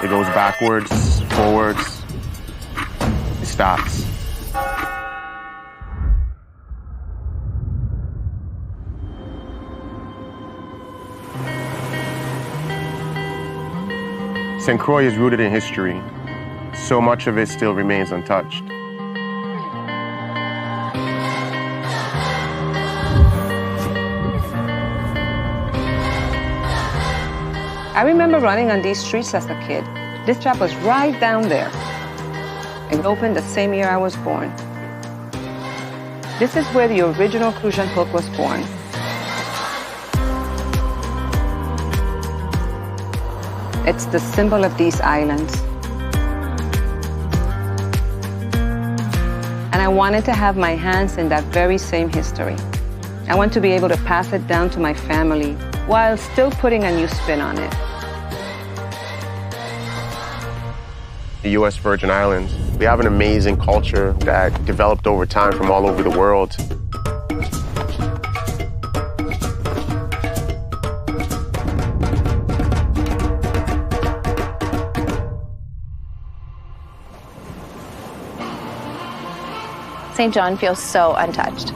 It goes backwards, forwards, it stops. St. Croix is rooted in history. So much of it still remains untouched. I remember running on these streets as a kid. This shop was right down there. It opened the same year I was born. This is where the original Crucian hook was born. It's the symbol of these islands. And I wanted to have my hands in that very same history. I want to be able to pass it down to my family while still putting a new spin on it. The U.S. Virgin Islands, we have an amazing culture that developed over time from all over the world. St. John feels so untouched.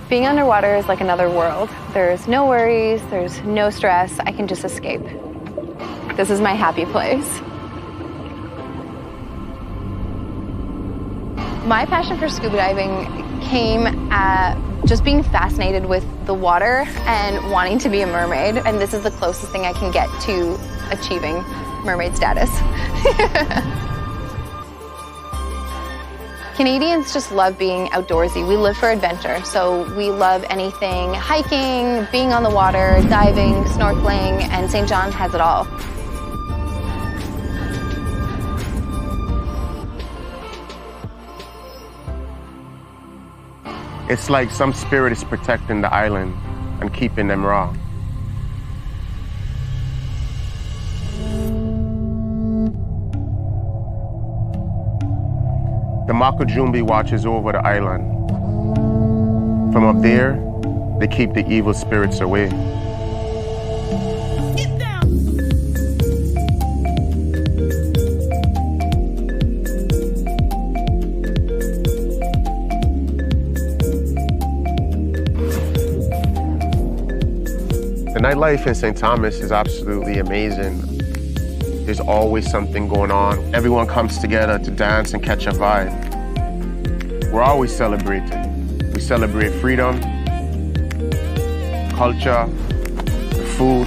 Being underwater is like another world. There's no worries, there's no stress. I can just escape. This is my happy place. My passion for scuba diving came at just being fascinated with the water and wanting to be a mermaid. And this is the closest thing I can get to achieving mermaid status. Canadians just love being outdoorsy. We live for adventure, so we love anything hiking, being on the water, diving, snorkeling, and St. John has it all. It's like some spirit is protecting the island and keeping them raw. The Makajumbi watches over the island. From up there, they keep the evil spirits away. Get down. The nightlife in St. Thomas is absolutely amazing. There's always something going on. Everyone comes together to dance and catch a vibe. We're always celebrating. We celebrate freedom, culture, the food,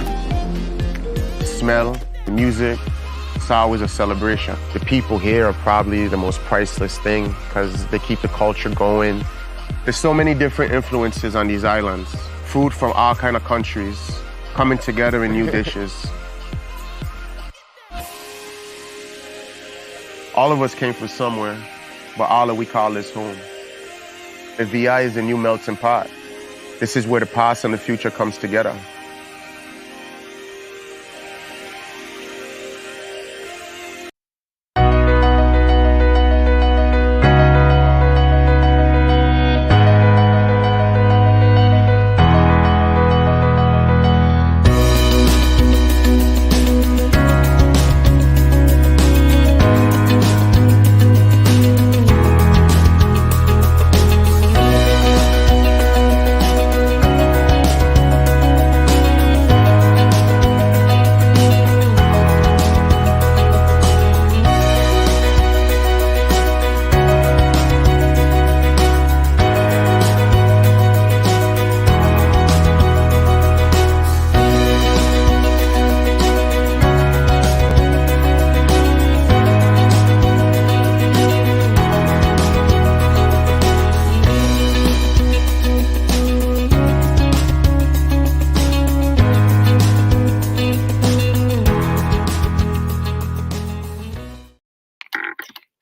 the smell, the music. It's always a celebration. The people here are probably the most priceless thing because they keep the culture going. There's so many different influences on these islands. Food from all kinds of countries coming together in new dishes. All of us came from somewhere, but all of we call this home. The VI is a new melting pot. This is where the past and the future comes together.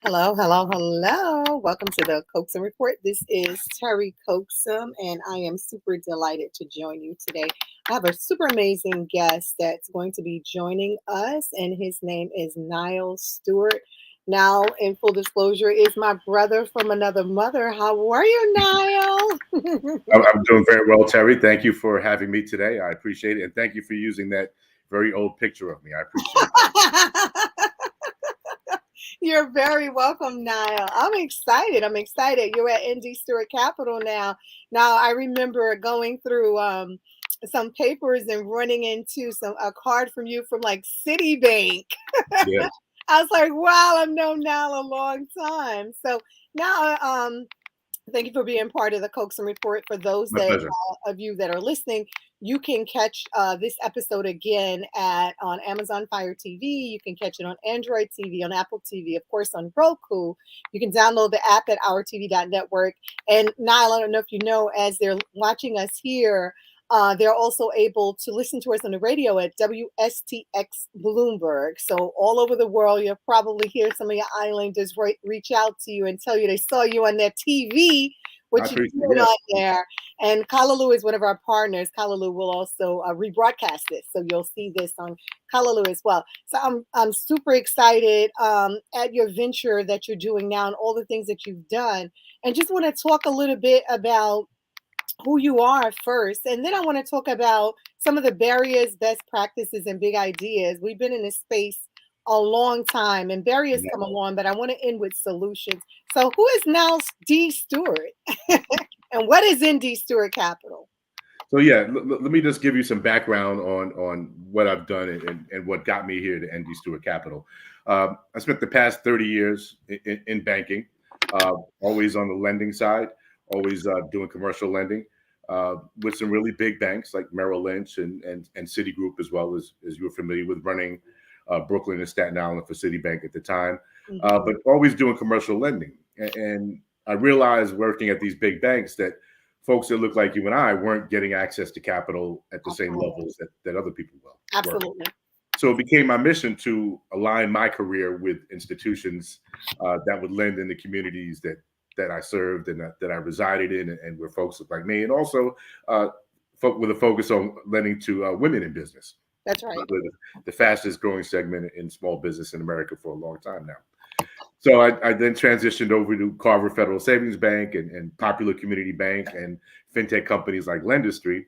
Hello, hello, hello. Welcome to the Coaxum Report. This is Terry Coaxum, and I am super delighted to join you today. I have a super amazing guest that's going to be joining us, and his name is Niall Stewart. Now, in full disclosure, is my brother from another mother. How are you, Niall? I'm doing very well, Terry. Thank you for having me today. I appreciate it. And thank you for using that very old picture of me. I appreciate that. You're very welcome, Niall. I'm excited. I'm excited. You're at ND Stewart Capital now. Now, I remember going through some papers and running into a card from you from like Citibank. Yes. I was like, wow, I've known Niall a long time. So now, thank you for being part of the Coaxum Report. For those My pleasure. of you that are listening, you can catch this episode again on Amazon Fire TV. You can catch it on Android TV, on Apple TV, of course, on Roku. You can download the app at ourtv.network. And Niall, I don't know if you know, as they're watching us here, they're also able to listen to us on the radio at WSTX Bloomberg. So all over the world, you'll probably hear some of your islanders reach out to you and tell you they saw you on their TV, what you're doing on there. And Kalalu is one of our partners. Kalalu will also rebroadcast this, so you'll see this on Kalalu as well. So I'm super excited at your venture that you're doing now and all the things that you've done. And just want to talk a little bit about who you are first, and then I want to talk about some of the barriers, best practices, and big ideas. We've been in this space a long time, and barriers come along, but I want to end with solutions. So who is now D Stewart? And what is ND Stewart Capital? So yeah, let me just give you some background on what I've done and what got me here to ND Stewart Capital. I spent the past 30 years in banking, always on the lending side, always doing commercial lending with some really big banks like Merrill Lynch and Citigroup, as well as you're familiar with, running Brooklyn and Staten Island for Citibank at the time, but always doing commercial lending. And I realized working at these big banks that folks that look like you and I weren't getting access to capital at the same levels that other people were. Absolutely. So it became my mission to align my career with institutions that would lend in the communities that I served and that I resided in, and where folks look like me, and also with a focus on lending to women in business. That's right. The fastest growing segment in small business in America for a long time now. So I then transitioned over to Carver Federal Savings Bank and Popular Community Bank and fintech companies like Lendistry,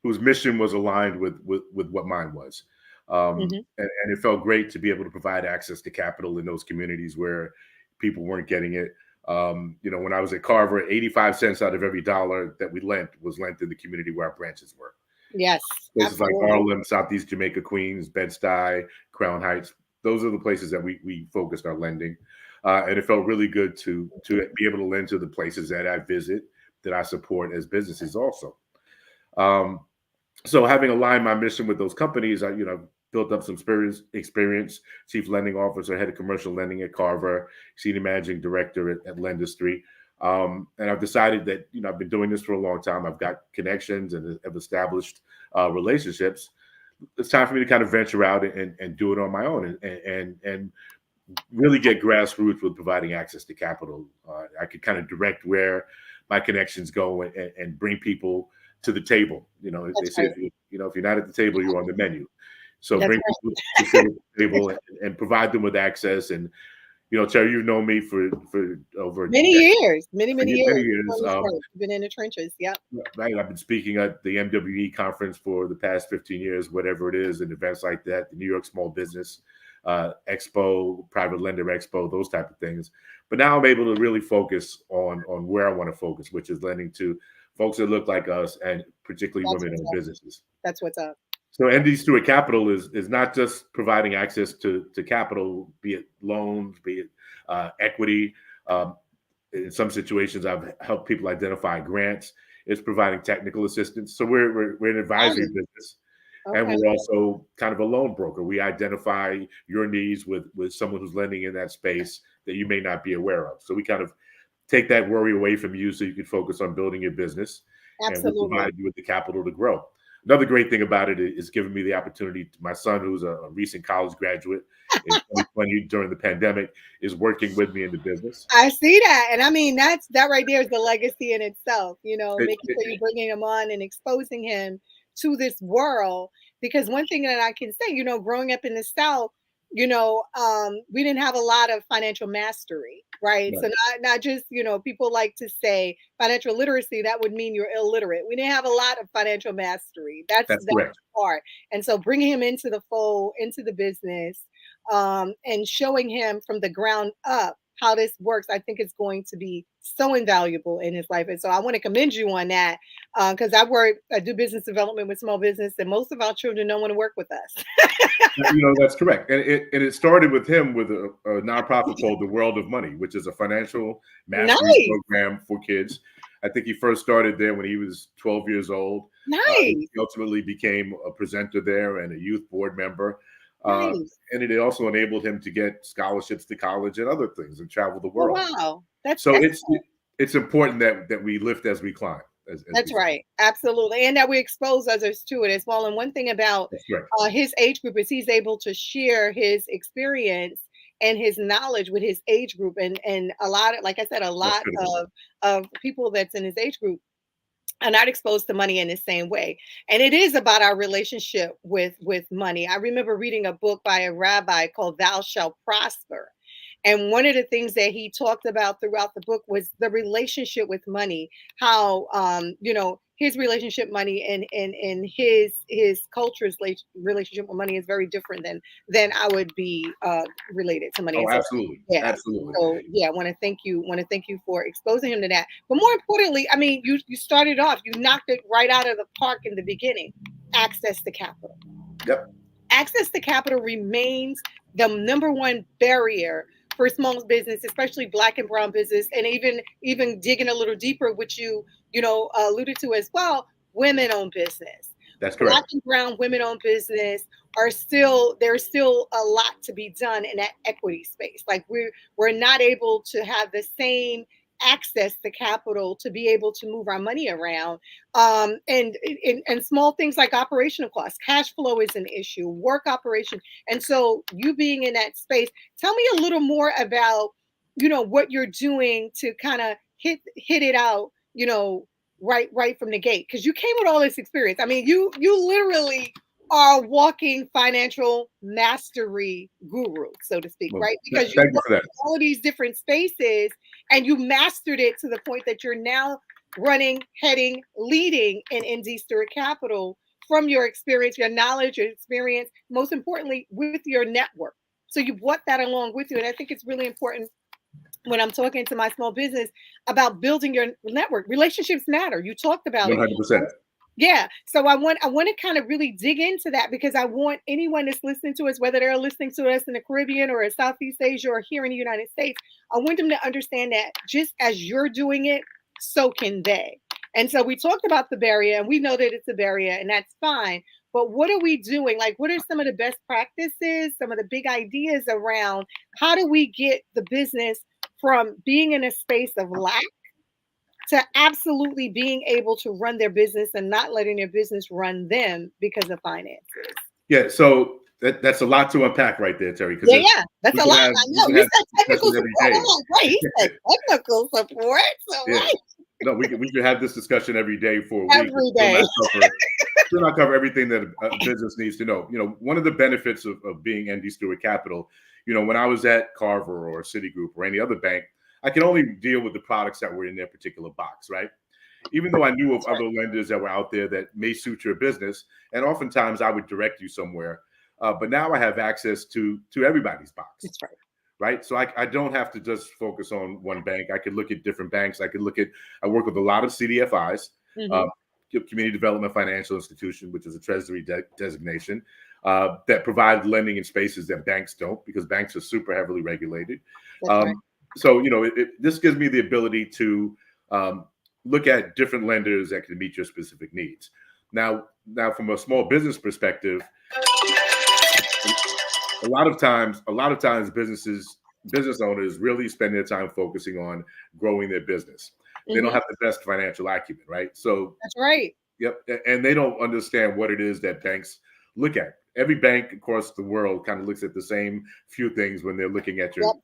whose mission was aligned with what mine was. And it felt great to be able to provide access to capital in those communities where people weren't getting it. When I was at Carver, 85 cents out of every dollar that we lent was lent in the community where our branches were. Yes. Places like Harlem, Southeast Jamaica, Queens, Bed-Stuy, Crown Heights. Those are the places that we focused our lending. And it felt really good to be able to lend to the places that I visit, that I support as businesses also. So having aligned my mission with those companies, I built up some experience, chief lending officer, head of commercial lending at Carver, senior managing director at Lendistry. And I've decided that, I've been doing this for a long time. I've got connections and have established relationships. It's time for me to kind of venture out and do it on my own and really get grassroots with providing access to capital. I could kind of direct where my connections go and bring people to the table. They say, if you're not at the table, you're on the menu. So bring people to the table and provide them with access. And, Terry, you've known me for over many years. Many years. You've been in the trenches. Yep. Right. I've been speaking at the MWE conference for the past 15 years, whatever it is, and events like that, the New York Small Business Expo, Private Lender Expo, those type of things. But now I'm able to really focus on where I want to focus, which is lending to folks that look like us, and particularly women-owned businesses. That's what's up. So ND Stewart Capital is not just providing access to capital, be it loans, be it equity. In some situations, I've helped people identify grants. It's providing technical assistance. So we're an advisory business. Okay. And we're also kind of a loan broker. We identify your needs with someone who's lending in that space that you may not be aware of. So we kind of take that worry away from you so you can focus on building your business. Absolutely. And we provide you with the capital to grow. Another great thing about it is giving me the opportunity. My son, who's a recent college graduate in 2020 during the pandemic, is working with me in the business. I see that. And I mean, that right there is the legacy in itself, making sure you're bringing him on and exposing him to this world. Because one thing that I can say, growing up in the South, we didn't have a lot of financial mastery, right? Right. So not just, people like to say financial literacy, that would mean you're illiterate. We didn't have a lot of financial mastery. That's That's the correct. part. And so bringing him into the fold, into the business, and showing him from the ground up how this works, I think is going to be so invaluable in his life. And so I want to commend you on that, because I do business development with small business, and most of our children don't want to work with us. That's correct. And it started with him with a nonprofit called the World of Money, which is a financial mastery Nice, program for kids. I think he first started there when he was 12 years old. nice, He ultimately became a presenter there and a youth board member. nice. And it also enabled him to get scholarships to college and other things and travel the Oh, world. wow. That's So excellent. it's important that we lift as we climb. As That's we say. right. Absolutely. And that we expose others to it as well. And one thing about That's correct. his age group is he's able to share his experience and his knowledge with his age group. And a lot of, like I said, a That's lot critical. of people that's in his age group are not exposed to money in the same way. And it is about our relationship with money. I remember reading a book by a rabbi called Thou Shalt Prosper. And one of the things that he talked about throughout the book was the relationship with money, how his relationship money and his culture's relationship with money is very different than I would be related to money. Oh, And so absolutely. yeah. Absolutely. So yeah, I want to thank you. Want to thank you for exposing him to that. But more importantly, I mean, you started off, you knocked it right out of the park in the beginning. Access to capital. Yep. Access to capital remains the number one barrier for small business, especially Black and brown business, and even digging a little deeper, which you alluded to as well, women-owned business. That's Black correct. and brown women-owned business are still there's still a lot to be done in that equity space. Like we're not able to have the same access to capital to be able to move our money around, and small things like operational costs, cash flow is an issue, work operation. And so you being in that space, tell me a little more about what you're doing to kind of hit it out, right from the gate, because you came with all this experience. I mean, you literally are walking financial mastery guru, so to speak, Well, right? Because you thank you work for that. in all of these different spaces and you mastered it to the point that you're now running, heading, leading in ND Stewart Capital from your experience, your knowledge, your experience, most importantly, with your network. So you brought that along with you. And I think it's really important when I'm talking to my small business about building your network. Relationships matter. You talked about it. 100%. Yeah. So I want to kind of really dig into that, because I want anyone that's listening to us, whether they're listening to us in the Caribbean or in Southeast Asia or here in the United States, I want them to understand that just as you're doing it, so can they. And so we talked about the barrier, and we know that it's a barrier, and that's fine. But what are we doing? Like, what are some of the best practices, some of the big ideas around how do we get the business from being in a space of lack to absolutely being able to run their business and not letting their business run them because of finances? Yeah. So that's a lot to unpack right there, Terry. Because Yeah, that's we a could lot. have I we know. could You have said this technical discussion every support. I'm day. like, right, he said technical support. So Yeah. right, No, we could have this discussion every day for a week and every day. still not cover everything that a business needs to know. One of the benefits of being ND Stewart Capital, when I was at Carver or Citigroup or any other bank, I could only deal with the products that were in their particular box, right? Even though I knew of other lenders that were out there that may suit your business, and oftentimes I would direct you somewhere. But now I have access to everybody's box, That's right. right? So I don't have to just focus on one bank. I could look at different banks. I work with a lot of CDFIs, Mm-hmm. Community Development Financial Institution, which is a treasury designation that provide lending in spaces that banks don't, because banks are super heavily regulated. That's right. So, this gives me the ability to look at different lenders that can meet your specific needs. Now from a small business perspective, a lot of times business owners really spend their time focusing on growing their business. They don't Mm-hmm. have the best financial acumen, right? So, That's right. yep, and they don't understand what it is that banks look at. Every bank across the world kind of looks at the same few things when they're looking at your Yep,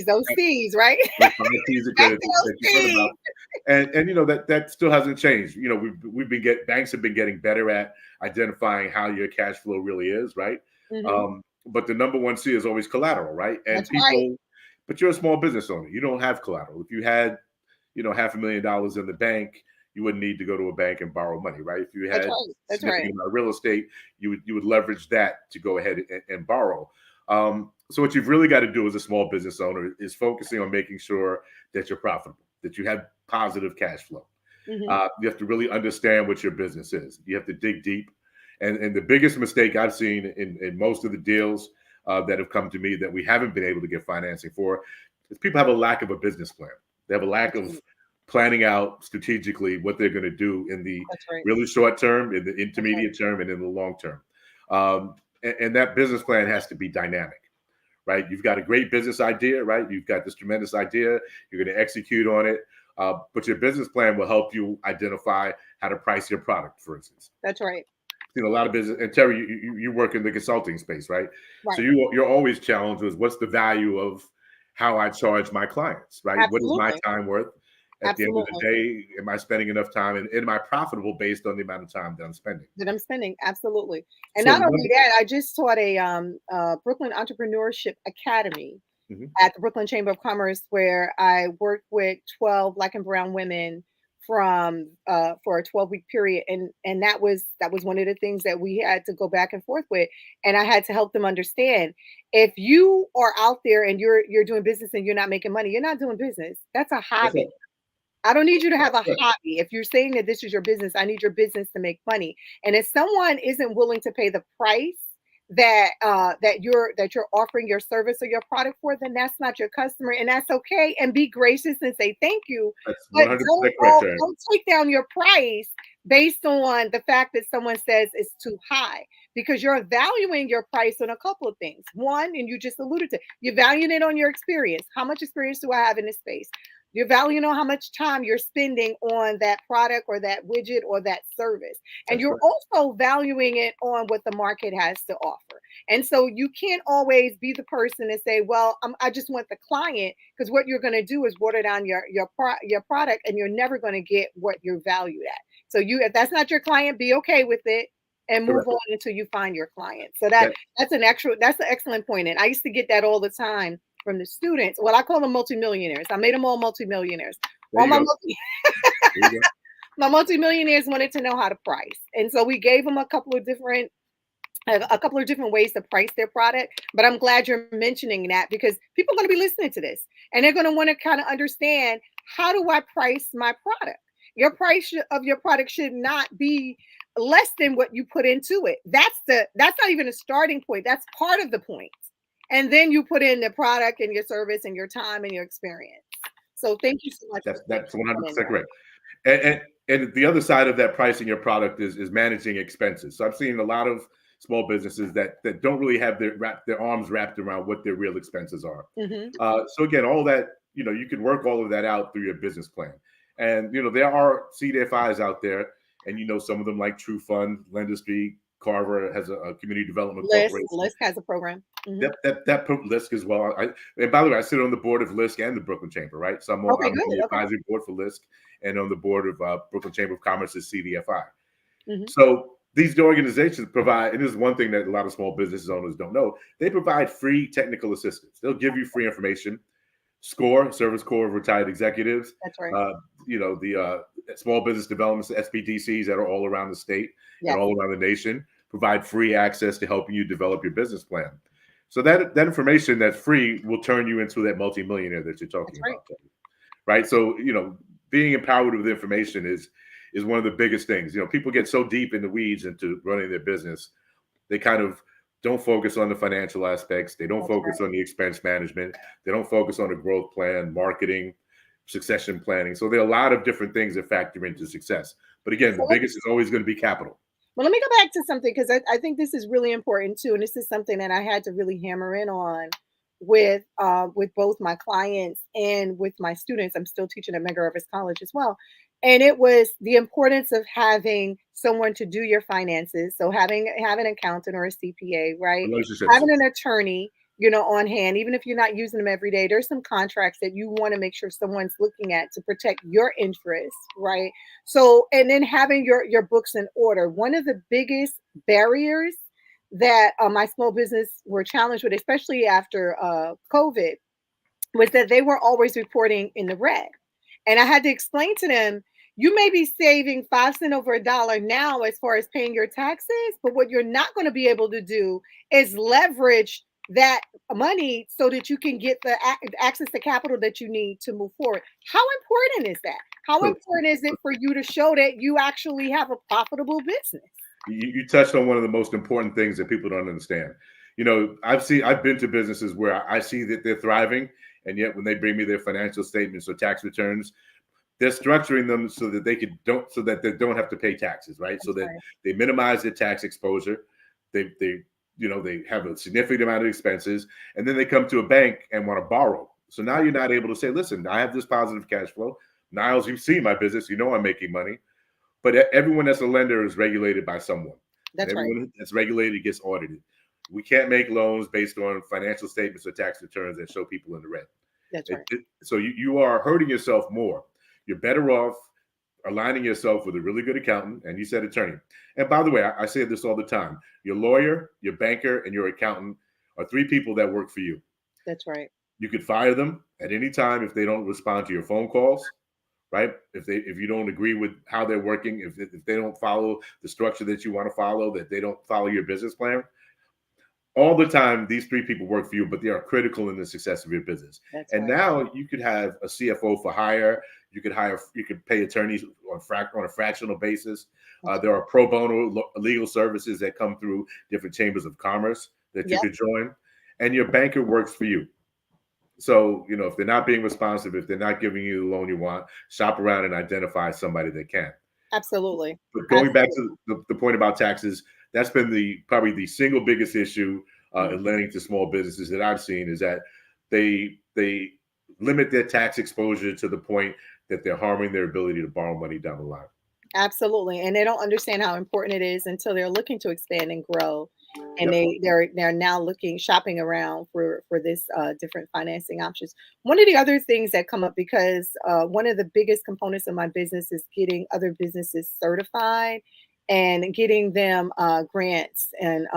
those C's, right? those 5 Ps of Back credit to that you those said C's. about, and that still hasn't changed. Banks have been getting better at identifying how your cash flow really is, right? Mm-hmm. but the number one C is always collateral, right? And That's right. people, but you're a small business owner. You don't have collateral. If you had, $500,000 in the bank, you wouldn't need to go to a bank and borrow money, right? If you That's had right. That's significant right. amount of real estate, you would leverage that to go ahead and borrow. So what you've really got to do as a small business owner is focusing on making sure that you're profitable, that you have positive cash flow. Hmm. You have to really understand what your business is. You have to dig deep. And the biggest mistake I've seen in most of the deals that have come to me that we haven't been able to get financing for is people have a lack of a business plan. They have a lack of planning out strategically what they're going to do in the That's right. really short term, in the That's right. intermediate term, and in the long term. And that business plan has to be dynamic, right? You've got a great business idea, right? You've got this tremendous idea. You're going to execute on it. But your business plan will help you identify how to price your product, for instance. That's right. A lot of business, and Terry, you work in the consulting space, right? So Right. you're always challenged with what's the value of how I charge my clients, right? What is my Absolutely. time worth? At the end of the Absolutely. day, am I spending enough time, and am I profitable based on the amount of time that I'm spending? That I'm spending. Absolutely. And So not the only number, that, I just taught a Brooklyn Entrepreneurship Academy Mhm. at the Brooklyn Chamber of Commerce, where I worked with 12 Black and Brown women from for a 12-week period, and that was one of the things that we had to go back and forth with, and I had to help them understand, if you are out there and you're doing business and you're not making money, you're not doing business. That's a that's hobby. right. I don't need you to have a That's right. hobby. If you're saying that this is your business, I need your business to make money. And if someone isn't willing to pay the price that you're offering your service or your product for, then that's not your customer, and that's okay. And be gracious and say thank you, That's but 100% correct, Terry. don't take down your price based on the fact that someone says it's too high, because you're valuing your price on a couple of things. One, and you just alluded to, you're valuing it on your experience. How much experience do I have in this space? You're valuing on how much time you're spending on that product or that widget or that service. And That's you're correct. also valuing it on what the market has to offer. And so you can't always be the person and say, well, I just want the client, because what you're going to do is water down your product, and you're never going to get what you're valued at. So if that's not your client, be okay with it and move Correct. on until you find your client. So That that's an excellent point. And I used to get that all the time from the students. Well, I call them multimillionaires. I made them all multimillionaires. there All you my go. There you go. my multimillionaires wanted to know how to price, and so we gave them a couple of different ways to price their product. But I'm glad you're mentioning that, because people are going to be listening to this, and they're going to want to kind of understand, how do I price my product? Your price of your product should not be less than what you put into it. That's not even a starting point. That's part of the point. And then you put in the product and your service and your time and your experience. So thank you so much for That's putting that in 100% there. correct. And the other side of that pricing your product is managing expenses. So I've seen a lot of small businesses that don't really have their arms wrapped around what their real expenses are. Hmm. So again, all that, you can work all of that out through your business plan. And there are CDFIs out there, and some of them, like True Fund, Lendistry, Carver has a community development List corporation. List has a program. Hmm. That LISC as well. And by the way, I sit on the board of LISC and the Brooklyn Chamber, right? So I'm Okay, on good. the Okay. advisory board for LISC and on the board of Brooklyn Chamber of Commerce's CDFI. Hmm. So these organizations provide, and this is one thing that a lot of small business owners don't know, they provide free technical assistance. They'll give you free information. SCORE, Service Corps of Retired Executives, That's right. uh, the small business developments, SBDCs that are all around the state and Yes. all around the nation provide free access to helping you develop your business plan. So that information that's free will turn you into that multimillionaire that you're That's talking right. about, right? So being empowered with information is one of the biggest things. People get so deep in the weeds into running their business, they kind of don't focus on the financial aspects. They don't That's focus right. on the expense management. They don't focus on the growth plan, marketing, succession planning. So there are a lot of different things that factor into success. But again, So the biggest is always going to be capital. well, let me go back to something, because I think this is really important too, and this is something that I had to really hammer in on with both my clients and with my students. I'm still teaching at Medgar Evers College as well, and it was the importance of having someone to do your finances. So have an accountant or a CPA, right? Relationships. Having an attorney, on hand, even if you're not using them every day. There's some contracts that you want to make sure someone's looking at to protect your interests, right? So, and then having your books in order. One of the biggest barriers that my small business were challenged with, especially after COVID, was that they were always reporting in the red. And I had to explain to them, you may be saving 5 cents over a dollar now as far as paying your taxes, but what you're not going to be able to do is leverage that money so that you can get the access to capital that you need to move forward. How important is that? How So important is it for you to show that you actually have a profitable business? you touched on one of the most important things that people don't understand. I've been to businesses where I see that they're thriving, and yet when they bring me their financial statements or tax returns, they're structuring them so that they don't have to pay taxes, right? So That's that right. they minimize their tax exposure. They have a significant amount of expenses, and then they come to a bank and want to borrow. So now you're not able to say, listen, I have this positive cash flow. Niles, you've seen my business, I'm making money. But everyone that's a lender is regulated by someone, and That's right. everyone that's regulated gets audited. We can't make loans based on financial statements or tax returns that show people in the red. That's right. So you are hurting yourself more. You're better off aligning yourself with a really good accountant, and you said attorney. And by the way, I say this all the time. Your lawyer, your banker, and your accountant are three people that work for you. That's right. You could fire them at any time if they don't respond to your phone calls, right? If you don't agree with how they're working, if they don't follow the structure that you want to follow, that they don't follow your business plan, all the time, these three people work for you, but they are critical in the success of your business. That's And right. now you could have a CFO for hire. You could pay attorneys on a fractional basis. There are pro bono legal services that come through different chambers of commerce that you Yep. could join, and your banker works for you. So, if they're not being responsive, if they're not giving you the loan you want, shop around and identify somebody that can. Absolutely. But going back Absolutely. to the point about taxes, that's been probably the single biggest issue in lending to small businesses that I've seen, is that they limit their tax exposure to the point that they're harming their ability to borrow money down the line. Absolutely. And they don't understand how important it is until they're looking to expand and grow. And Yep. they're now shopping around for this different financing options. One of the other things that come up, because one of the biggest components of my business is getting other businesses certified and getting them grants. And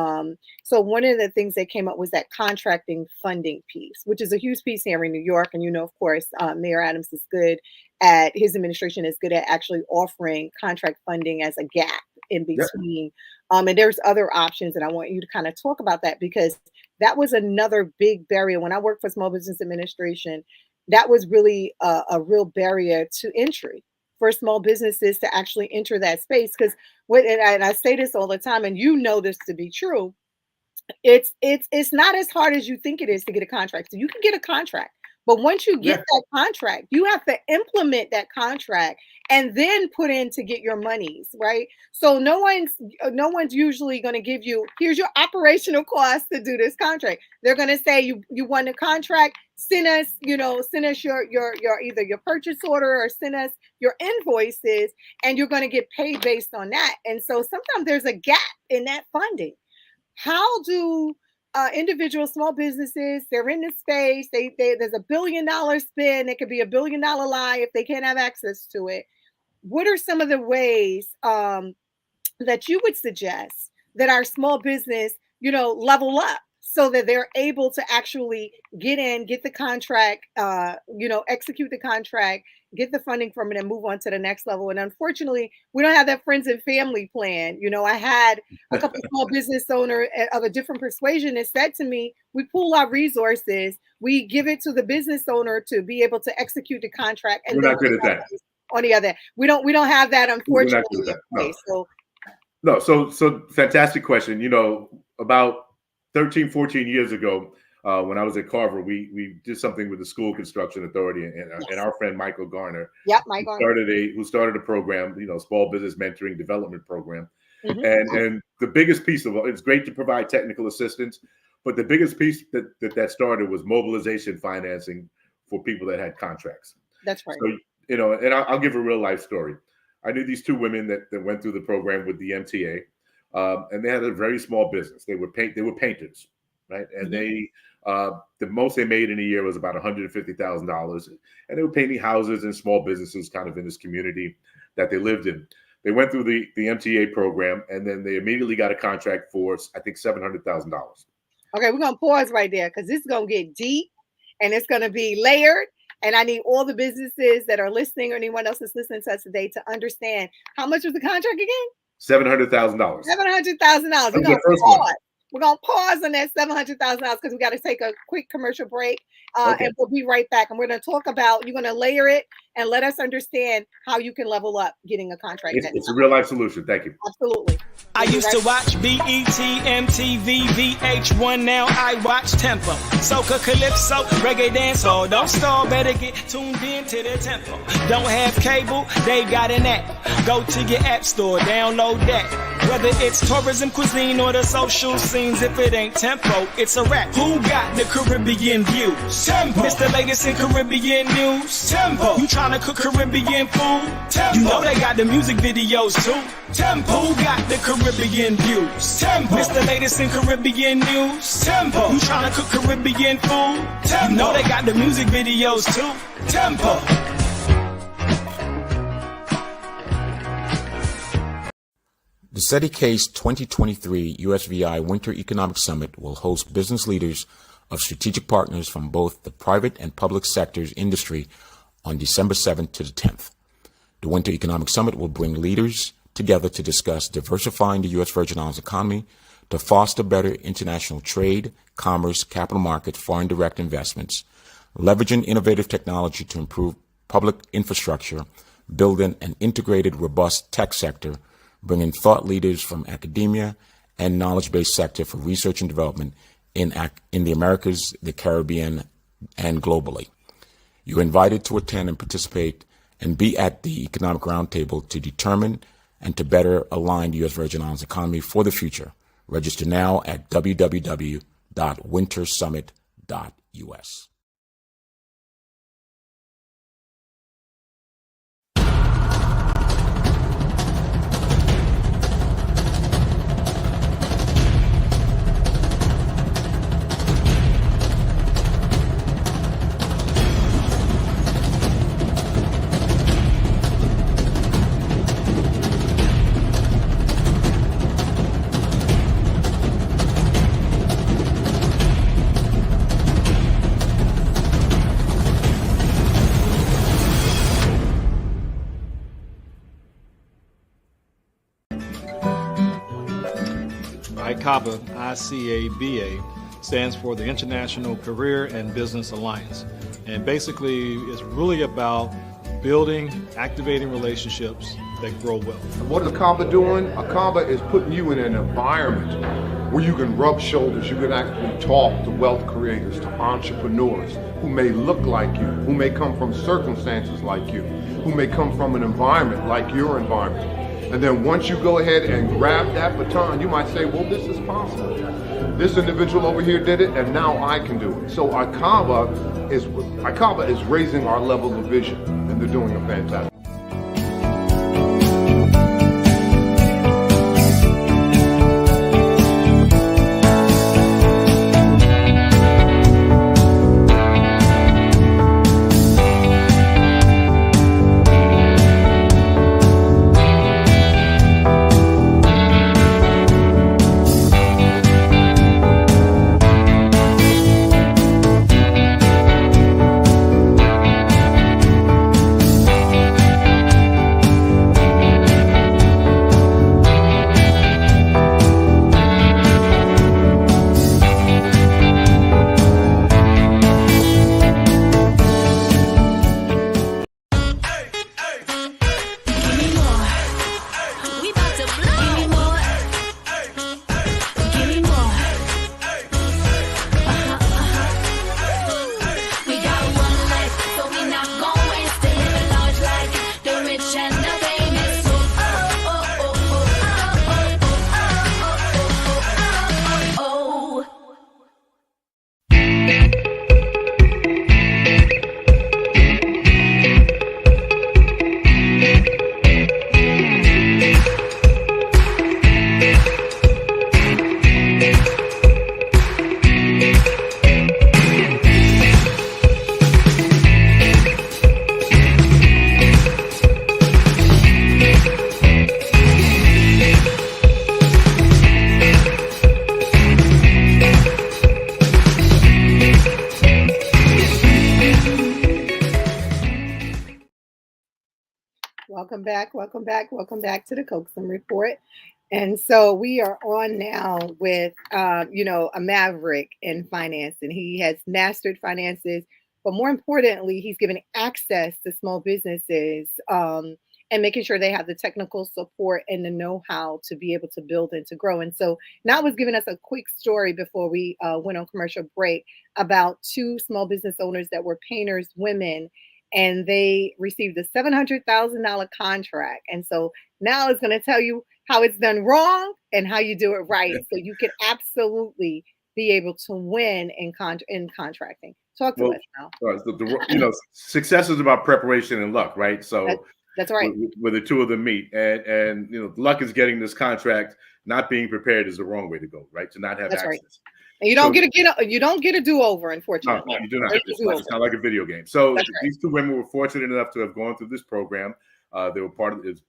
so one of the things that came up was that contracting funding piece, which is a huge piece here in New York. And of course, Mayor Adams is good at his administration is good at actually offering contract funding as a gap in Yep. between. And there's other options, and I want you to kind of talk about that, because that was another big barrier when I worked for Small Business Administration. That was really a real barrier to entry for small businesses to actually enter that space. Because and I say this all the time, and you know this to be true. It's not as hard as you think it is to get a contract. So you can get a contract, but once you get Yeah. that contract, you have to implement that contract and then put in to get your monies, right? So no one's usually going to give you, here's your operational cost to do this contract. They're going to say you won the contract, send us your either your purchase order or send us your invoices, and you're going to get paid based on that. And so sometimes there's a gap in that funding. How do individual small businesses, they're in this space, there's $1 billion spend, it could be $1 billion lie if they can't have access to it. What are some of the ways that you would suggest that our small business, level up so that they're able to actually get the contract, execute the contract, get the funding from it, and move on to the next level? And unfortunately, we don't have that friends and family plan. I had a couple of small business owner of a different persuasion that said to me, we pool our resources, we give it to the business owner to be able to execute the contract, and We're then not good at that. on the other. We don't have that, We're not good unfortunately, at that. in place. So No, so fantastic question. About 13, 14 years ago, when I was at Carver, we did something with the School Construction Authority, and yes. our friend Michael Garner, Yep, Mike who started a program, small business mentoring development program. Mhm. And the biggest piece of it, it's great to provide technical assistance, but the biggest piece that started was mobilization financing for people that had contracts. That's right. So, and I'll give a real life story. I knew these two women that went through the program with the MTA, and they had a very small business. They were painters, right? And the most they made in a year was about $150,000, and they were painting houses and small businesses kind of in this community that they lived in. They went through the MTA program, and then they immediately got a contract for, I think, $700,000. Okay, we're going to pause right there because this is going to get deep and it's going to be layered. And I need all the businesses that are listening or anyone else that's listening to us today to understand how much was the contract again? $700,000. $700,000. We're going to pause on that $700,000 because we got to take a quick commercial break. Okay. And we'll be right back. And we're going to talk about, you're going to layer it and let us understand how you can level up getting a contract. It's a real life solution. Thank you. Absolutely. I used to watch BET, MTV, VH1, now I watch Tempo. Soca, Calypso, Reggae Dance Hall. Don't stall, better get tuned in to the tempo. Don't have cable, they got an app. Go to your app store, download that. Whether it's tourism, cuisine, or the social scenes, if it ain't Tempo, it's a rap. Who got the Caribbean views? Tempo. Mr. Latest in Caribbean news. Tempo. You tryna cook Caribbean food? Tempo. You know they got the music videos too. Tempo. Who got the Caribbean views? Tempo. Mr. Latest in Caribbean news. Tempo. You tryna cook Caribbean food? Tempo. You know they got the music videos too. Tempo. The SETI Case 2023 USVI Winter Economic Summit will host business leaders of strategic partners from both the private and public sectors industry on December 7th to the 10th. The Winter Economic Summit will bring leaders together to discuss diversifying the U.S. Virgin Islands economy to foster better international trade, commerce, capital markets, foreign direct investments, leveraging innovative technology to improve public infrastructure, building an integrated, robust tech sector, bringing thought leaders from academia and knowledge-based sector for research and development in the Americas, the Caribbean, and globally. You're invited to attend and participate and be at the Economic Roundtable to determine and to better align the U.S. Virgin Islands economy for the future. Register now at www.wintersummit.us. ICABA, ICABA, stands for the International Career and Business Alliance. And basically, it's really about building, activating relationships that grow wealth. And what is ACABA doing? ACABA is putting you in an environment where you can rub shoulders, you can actually talk to wealth creators, to entrepreneurs who may look like you, who may come from circumstances like you, who may come from an environment like your environment. And then once you go ahead and grab that baton, you might say, well, this is possible. This individual over here did it, and now I can do it. So ICABA is raising our level of vision, and they're doing a fantastic. welcome back, welcome back, welcome back to the Coaxum Report. And so we are on now with, a maverick in finance, and he has mastered finances. But more importantly, he's given access to small businesses and making sure they have the technical support and the know-how to be able to build and to grow. And so now was giving us a quick story before we went on commercial break about two small business owners that were painters, women, and they received a $700,000 contract. And so now it's going to tell you how it's done wrong and how you do it right. So you can absolutely be able to win in contracting. Talk to us now. Success is about preparation and luck, right? So that's right. Where the two of them meet, and luck is getting this contract. Not being prepared is the wrong way to go, right? To not have access. Right. And you don't get a do-over, unfortunately. No, you do not. It's not like a video game. So these two women were fortunate enough to have gone through this program. They were part of the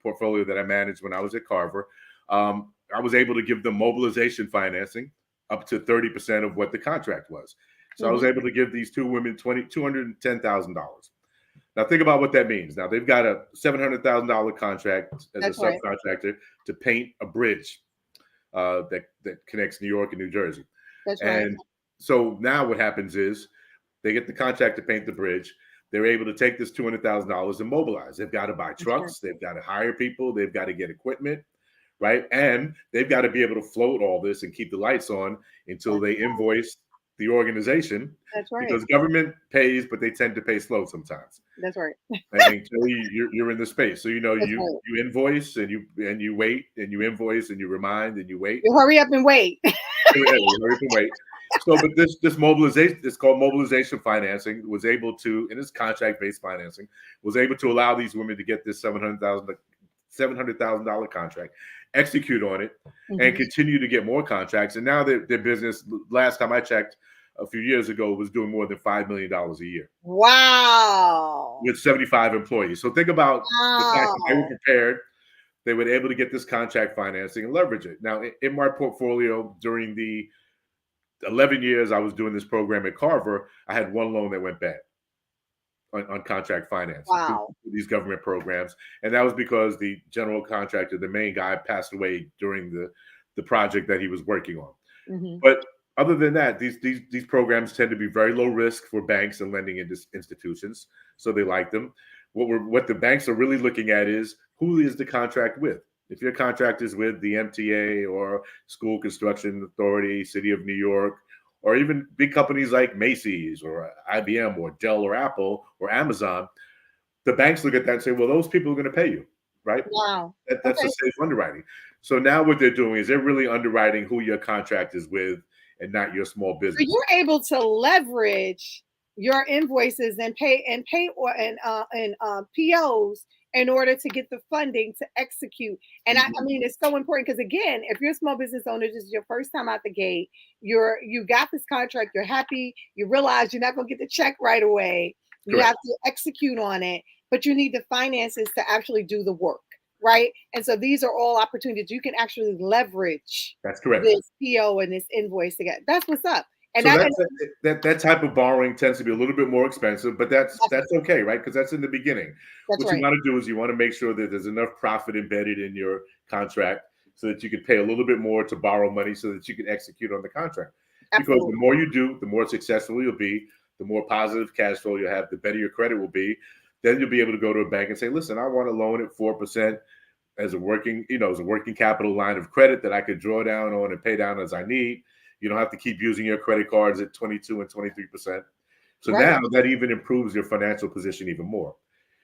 portfolio that I managed when I was at Carver. I was able to give them mobilization financing up to 30% of what the contract was. So I was able to give these two women $210,000. Now think about what that means. Now they've got a $700,000 contract as a subcontractor to paint a bridge that connects New York and New Jersey. That's right. And so now what happens is they get the contract to paint the bridge. They're able to take this $200,000 and mobilize. They've got to buy trucks. They've got to hire people. They've got to get equipment, right? And they've got to be able to float all this and keep the lights on until they invoice the organization. That's right. Because government pays, but they tend to pay slow sometimes. That's right. I mean, you're in the space, so you invoice and you wait and you invoice and you remind and you wait. You hurry up and wait. Hurry up and wait. So, but this mobilization, it's called mobilization financing, was able to, and it's contract-based financing, was able to allow these women to get this $700,000 contract, execute on it, and continue to get more contracts. And now their business, last time I checked, a few years ago, was doing more than $5 million a year. Wow! With 75 employees. So think about the fact that they were prepared. They were able to get this contract financing and leverage it. Now, in my portfolio during the 11 years I was doing this program at Carver, I had one loan that went bad on contract finance. Wow. These government programs. And that was because the general contractor, the main guy, passed away during the project that he was working on. But other than that, these programs tend to be very low risk for banks and lending institutions, so they like them. What the banks are really looking at is who is the contract with. If your contract is with the MTA or School Construction Authority, City of New York, or even big companies like Macy's or IBM or Dell or Apple or Amazon, the banks look at that and say, well, those people are going to pay you, right? Wow. That's a safe underwriting. So now what they're doing is they're really underwriting who your contract is with and not your small business. So you're able to leverage your invoices and POs in order to get the funding to execute. And I mean, it's so important because again, if you're a small business owner, this is your first time out the gate, you got this contract, you're happy, you realize you're not going to get the check right away. You have to execute on it, but you need the finances to actually do the work. Right. And so these are all opportunities you can actually leverage. That's correct. This PO and this invoice together. That's what's up. And so that type of borrowing tends to be a little bit more expensive, but that's okay, right? Because that's in the beginning. What you want to do is you want to make sure that there's enough profit embedded in your contract so that you can pay a little bit more to borrow money so that you can execute on the contract. Absolutely. Because the more you do, the more successful you'll be, the more positive cash flow you'll have, the better your credit will be. Then you'll be able to go to a bank and say, listen, I want a loan at 4% as a working capital line of credit that I could draw down on and pay down as I need. You don't have to keep using your credit cards at 22 and 23%. So now that even improves your financial position even more.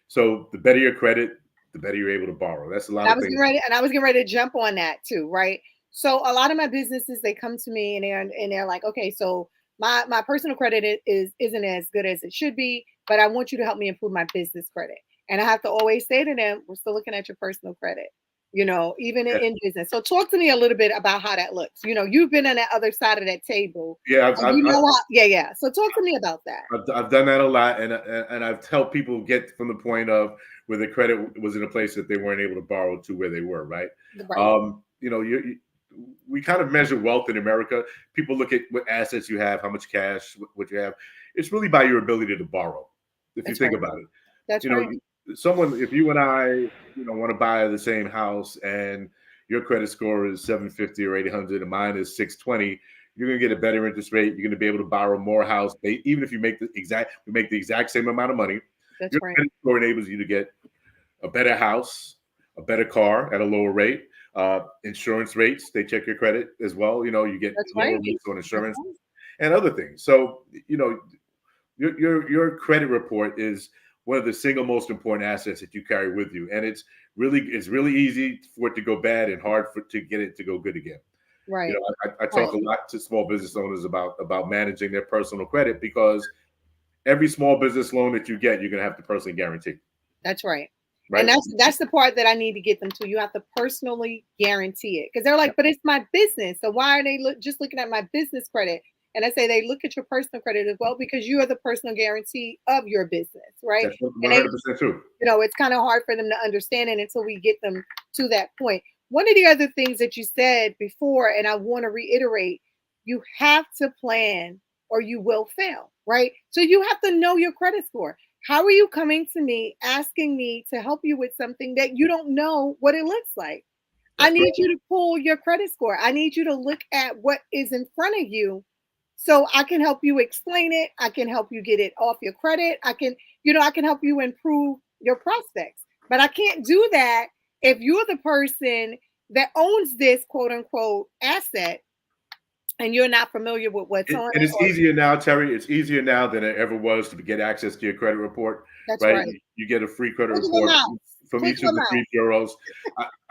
So the better your credit, the better you're able to borrow. That's a lot of things. I was getting ready to jump on that too, right? So a lot of my businesses, they come to me and they're like, okay, so my personal credit isn't as good as it should be, but I want you to help me improve my business credit. And I have to always say to them, we're still looking at your personal credit, even in business. So talk to me a little bit about how that looks. You've been on that other side of that table. Yeah. So talk to me about that. I've done that a lot. And I've helped people get from the point of where the credit was in a place that they weren't able to borrow to where they were, right? We kind of measure wealth in America. People look at what assets you have, how much cash, what you have. It's really by your ability to borrow, if you think about it. That's right. someone, if you and I, want to buy the same house and your credit score is 750 or 800 and mine is 620, you're going to get a better interest rate. You're going to be able to borrow more house, even if you make the exact same amount of money. That's Your right. credit score enables you to get a better house, a better car at a lower rate. Insurance rates, they check your credit as well. You get That's lower right. rates on That's insurance right. and other things. So, your credit report is one of the single most important assets that you carry with you, and it's really easy for it to go bad and hard to get it to go good again. Right. I talk a lot to small business owners about managing their personal credit, because every small business loan that you get, you're going to have to personally guarantee. That's right. And Right. that's the part that I need to get them to. You have to personally guarantee it, because they're like, but it's my business. So why are they just looking at my business credit? And I say they look at your personal credit as well, because you are the personal guarantee of your business, right? That's And they, 100% true. it's kind of hard for them to understand it until we get them to that point. One of the other things that you said before, and I want to reiterate, you have to plan or you will fail, right? So you have to know your credit score. How are you coming to me asking me to help you with something that you don't know what it looks like? I That's need correct. you to pull your credit score. I need you to look at what is in front of you so I can help you explain it. I can help you get it off your credit. I can help you improve your prospects. But I can't do that if you're the person that owns this quote unquote asset and you're not familiar with what's on And it. it's Or easier now, Terry. It's easier now than it ever was to get access to your credit report. that's Right? right. You get a free credit Click of a report mouse. from Click each of of a the mouse. three bureaus.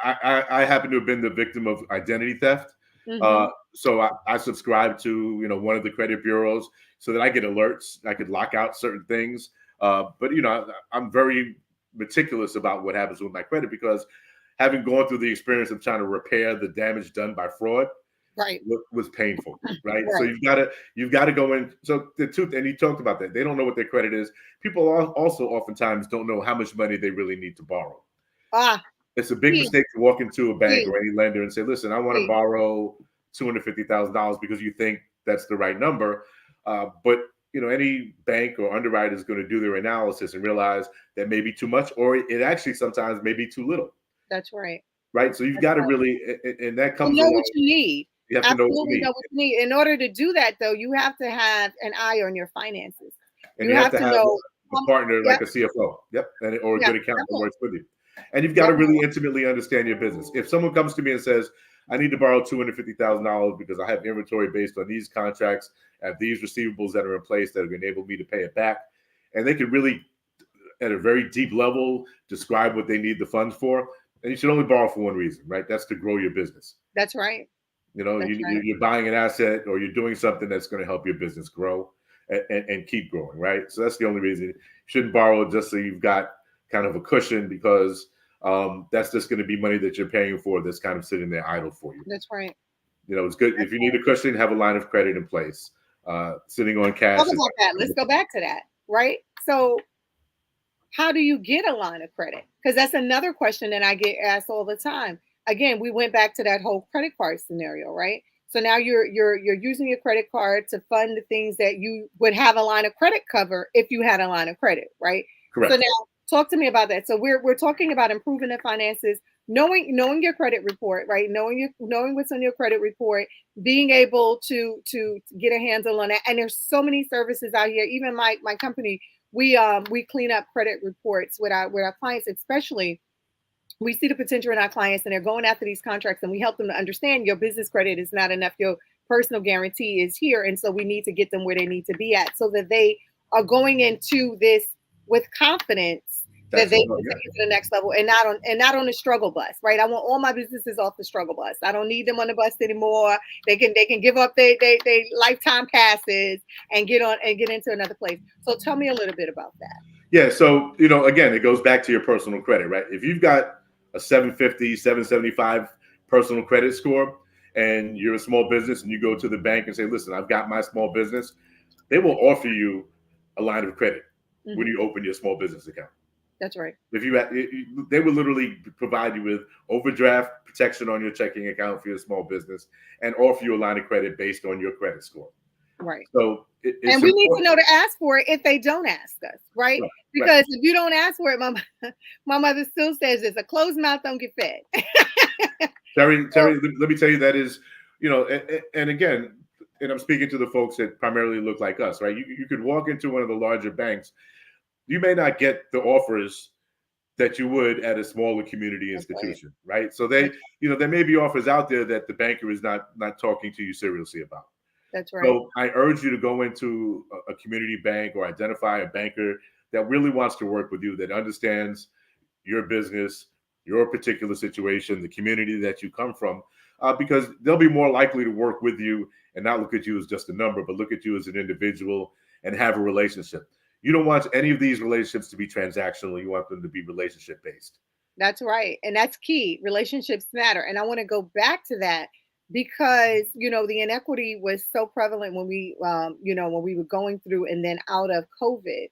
I happen to have been the victim of identity theft. Mm-hmm. So I subscribe to one of the credit bureaus so that I get alerts. I could lock out certain things. But I'm very meticulous about what happens with my credit, because having gone through the experience of trying to repair the damage done by fraud Right. was painful, right? So Right. you've got to go in. So the truth, and you talked about that, they don't know what their credit is. People also oftentimes don't know how much money they really need to borrow. Ah, It's a big see, mistake to walk into a bank see, or any lender and say, "Listen, I want to see. borrow $250,000," because you think that's the right number. But any bank or underwriter is going to do their analysis and realize that may be too much, or it actually sometimes may be too little, That's right. right? So you've That's got to right. really, and that To comes know what along. you need. You have to know what you Absolutely need. know what you need. In order to do that, though, you have to have an eye on your finances. And You you have have to to have know. a partner Yep. like a CFO, yep, or a Yeah. good accountant that Definitely. works with you. And you've got to really Definitely. intimately understand your business. If someone comes to me and says, "I need to borrow $250,000 because I have inventory based on these contracts, I have these receivables that are in place that have enabled me to pay it back," and they can really, at a very deep level, describe what they need the funds for, and you should only borrow for one reason, right? That's to grow your business. That's right. That's right. You're buying an asset, or you're doing something that's going to help your business grow and keep growing, right? So that's the only reason. You shouldn't borrow just so you've got kind of a cushion, because that's just going to be money that you're paying for that's kind of sitting there idle for you. That's right. It's good That's if you need a cushion, have a line of credit in place. Sitting on cash Talk is about that. Let's go back to that. Right. So, how do you get a line of credit? Because that's another question that I get asked all the time. Again, we went back to that whole credit card scenario, right? So now you're using your credit card to fund the things that you would have a line of credit cover if you had a line of credit, right? So correct. now talk to me about that. So we're talking about improving the finances, knowing your credit report, right? Knowing what's on your credit report, being able to get a handle on it. And there's so many services out here. Even my company, we clean up credit reports with our clients, especially we see the potential in our clients and they're going after these contracts, and we help them to understand your business credit is not enough, your personal guarantee is here, and so we need to get them where they need to be at so that they are going into this with confidence that That's they what, can yeah. take it to the next level, and not on the struggle bus, right? I want all my businesses off the struggle bus. I don't need them on the bus anymore. They can give up they lifetime passes and get into another place. So tell me a little bit about that. Yeah. So, again, it goes back to your personal credit, right? If you've got a 750, 775 personal credit score, and you're a small business and you go to the bank and say, "Listen, I've got my small business," they will offer you a line of credit when Mhm. you open your small business account. That's right. If they will literally provide you with overdraft protection on your checking account for your small business and offer you a line of credit based on your credit score. Right. So it's And we need to important. know to ask for it if they don't ask us, right? Right, Because if you don't ask for it, my mother still says this: a closed mouth don't get fed. Terry, So, let me tell you that is, and again, and I'm speaking to the folks that primarily look like us, right? You could walk into one of the larger banks, you may not get the offers that you would at a smaller community that's right. institution, right? So they, there may be offers out there that the banker is not talking to you seriously about. That's right. So I urge you to go into a community bank or identify a banker that really wants to work with you, that understands your business, your particular situation, the community that you come from, because they'll be more likely to work with you and not look at you as just a number, but look at you as an individual and have a relationship. You don't want any of these relationships to be transactional. You want them to be relationship based. That's right. And that's key. Relationships matter. And I want to go back to that because, the inequity was so prevalent when when we were going through and then out of COVID,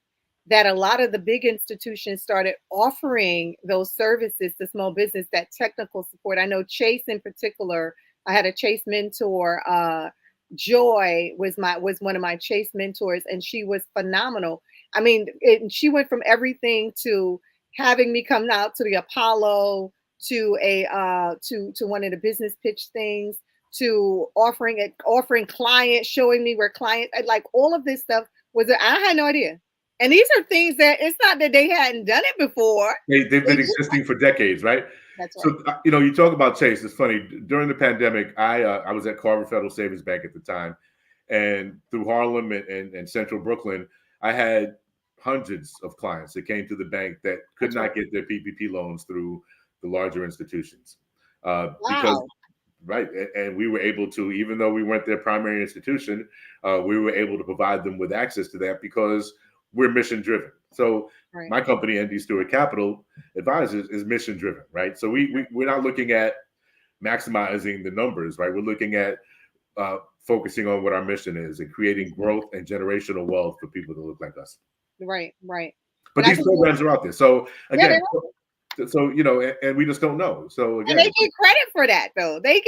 that a lot of the big institutions started offering those services to small business, that technical support. I know Chase in particular, I had a Chase mentor, Joy was one of my Chase mentors, and she was phenomenal. I mean, she went from everything to having me come out to the Apollo, to to one of the business pitch things, to offering clients, showing me where clients, like all of this stuff I had no idea. And these are things that it's not that they hadn't done it before. They've been existing for decades, right? That's right. So you talk about Chase. It's funny. During the pandemic, I was at Carver Federal Savings Bank at the time, and through Harlem and Central Brooklyn, I had hundreds of clients that came to the bank that could not get their PPP loans through the larger institutions, because right, and we were able to, even though we weren't their primary institution, we were able to provide them with access to that because we're mission driven. So my company, ND Stewart Capital Advisors, is mission driven, right? So we're not looking at maximizing the numbers, right? We're looking at focusing on what our mission is and creating growth and generational wealth for people that look like us. Right. But these programs are out there. So again, so and we just don't know. So again, and they get credit for that though. They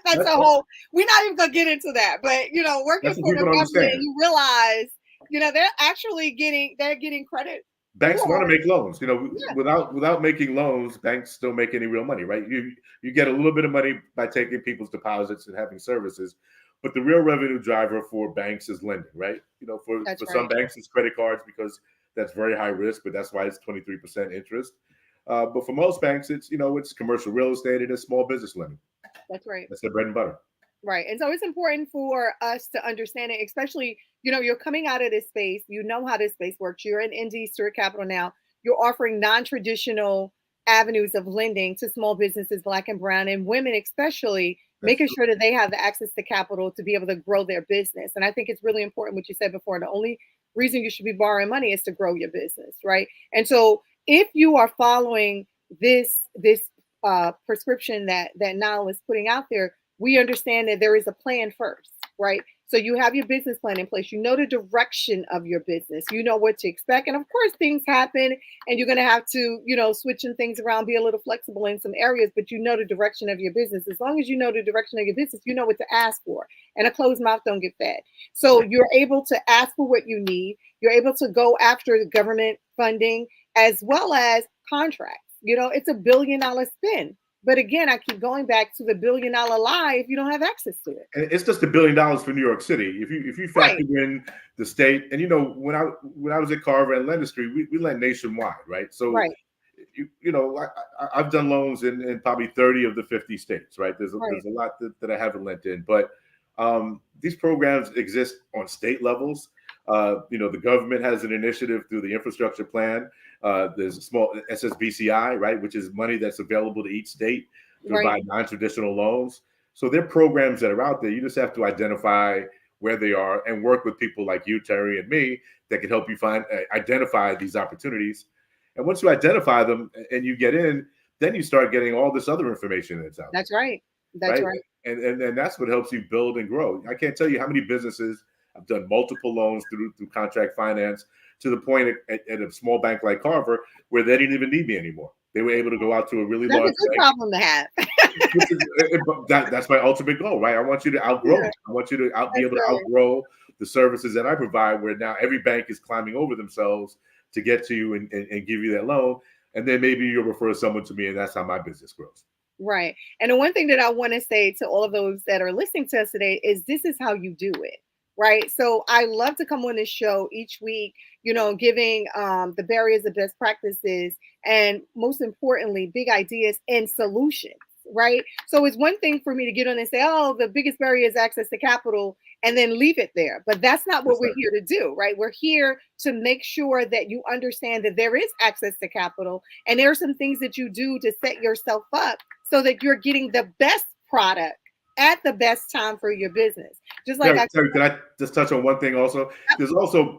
that's a whole. We're not even gonna get into that. But working for the government, you realize, they're actually getting credit. Banks want to make loans. Without making loans, banks don't make any real money, right? You get a little bit of money by taking people's deposits and having services, but the real revenue driver for banks is lending, right? For some banks, it's credit cards because that's very high risk, but that's why it's 23% interest. But for most banks, it's commercial real estate and it's small business lending. That's right. That's their bread and butter. Right. And so it's important for us to understand it, especially, you're coming out of this space, how this space works. You're in ND Stewart Capital now. You're offering non-traditional avenues of lending to small businesses, Black and brown, and women especially, making sure that they have the access to capital to be able to grow their business. And I think it's really important what you said before. The only reason you should be borrowing money is to grow your business, right? And so if you are following this prescription that Nile is putting out there, we understand that there is a plan first, right? So you have your business plan in place. You know the direction of your business. You know what to expect. And of course, things happen and you're going to have to, switching things around, be a little flexible in some areas, but you know the direction of your business. As long as you know the direction of your business, you know what to ask for. And a closed mouth don't get fed. So you're able to ask for what you need. You're able to go after the government funding as well as contracts. It's $1 billion spend. But again, I keep going back to the $1 billion lie if you don't have access to it. And it's just $1 billion for New York City. If you factor in the state, and when I was at Carver and Lendistry, we lend nationwide, right? So I've done loans in probably 30 of the 50 states, right? There's a lot that I haven't lent in, but these programs exist on state levels. The government has an initiative through the infrastructure plan. There's a small SSBCI, right, which is money that's available to each state to provide non-traditional loans. So there are programs that are out there. You just have to identify where they are and work with people like you, Terry, and me that can help you identify these opportunities. And once you identify them and you get in, then you start getting all this other information that's out there. That's right. That's right. And that's what helps you build and grow. I can't tell you how many businesses I've done multiple loans through contract finance, to the point at a small bank like Carver where they didn't even need me anymore. They were able to go out to a really large bank. That's a good problem to have. That's my ultimate goal, right? I want you to outgrow. Yeah. I want you to be able to right. outgrow the services that I provide, where now every bank is climbing over themselves to get to you and give you that loan. And then maybe you'll refer someone to me, and that's how my business grows. Right. And the one thing that I want to say to all of those that are listening to us today is this is how you do it. Right. So I love to come on this show each week, giving the barriers of best practices and most importantly, big ideas and solutions. Right. So it's one thing for me to get on and say, oh, the biggest barrier is access to capital and then leave it there. But that's not what we're here to do. Right. We're here to make sure that you understand that there is access to capital and there are some things that you do to set yourself up so that you're getting the best product at the best time for your business. Just like Terry, can I just touch on one thing also? There's also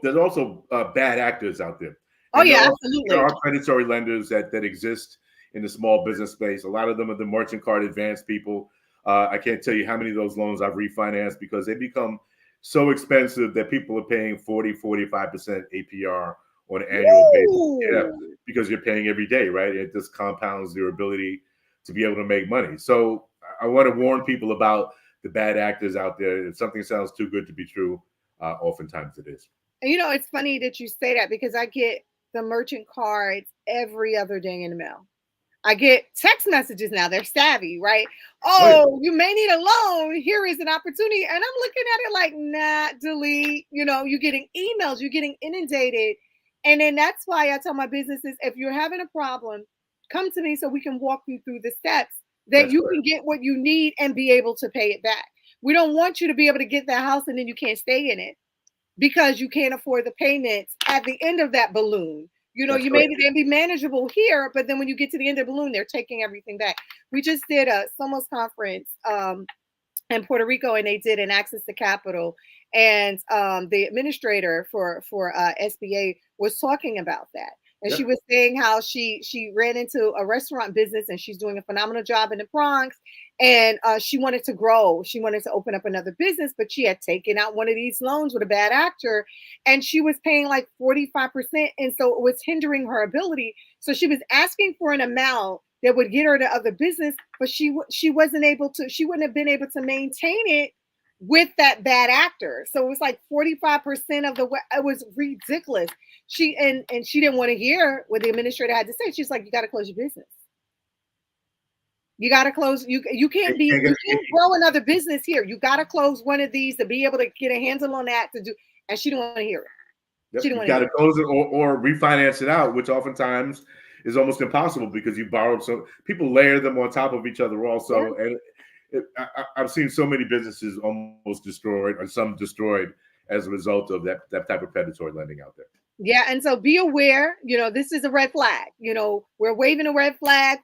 bad actors out there. Oh, and yeah, absolutely. There are predatory lenders that exist in the small business space. A lot of them are the merchant card advance people. I can't tell you how many of those loans I've refinanced because they become so expensive that people are paying 40-45% APR on an annual basis. Yeah, because you're paying every day, right? It just compounds your ability to be able to make money. So I want to warn people about the bad actors out there. If something sounds too good to be true, oftentimes it is. It's funny that you say that because I get the merchant cards every other day in the mail. I get text messages now. They're savvy, right? Oh, you may need a loan. Here is an opportunity. And I'm looking at it like, nah, delete. You're getting emails. You're getting inundated. And then that's why I tell my businesses, if you're having a problem, come to me so we can walk you through the steps that you can get what you need and be able to pay it back. We don't want you to be able to get that house and then you can't stay in it because you can't afford the payments at the end of that balloon. Maybe they'd be manageable here, but then when you get to the end of the balloon, they're taking everything back. We just did a Somos conference in Puerto Rico, and they did an access to capital. And the administrator for SBA was talking about that. And she was saying how she ran into a restaurant business and she's doing a phenomenal job in the Bronx. And she wanted to grow. She wanted to open up another business, but she had taken out one of these loans with a bad actor and she was paying like 45%. And so it was hindering her ability. So she was asking for an amount that would get her to other business, but she wouldn't have been able to maintain it with that bad actor. So it was like 45% of it was ridiculous. She didn't want to hear what the administrator had to say. She's like, you got to close your business. You got to close. You can't grow another business here. You got to close one of these to be able to get a handle on that to do. And she didn't want to hear it. Yep. You got to close it or refinance it out, which oftentimes is almost impossible because you borrowed. So people layer them on top of each other also. Yeah. And I've seen so many businesses almost destroyed or some destroyed as a result of that type of predatory lending out there. Yeah. And so be aware, this is a red flag. We're waving a red flag,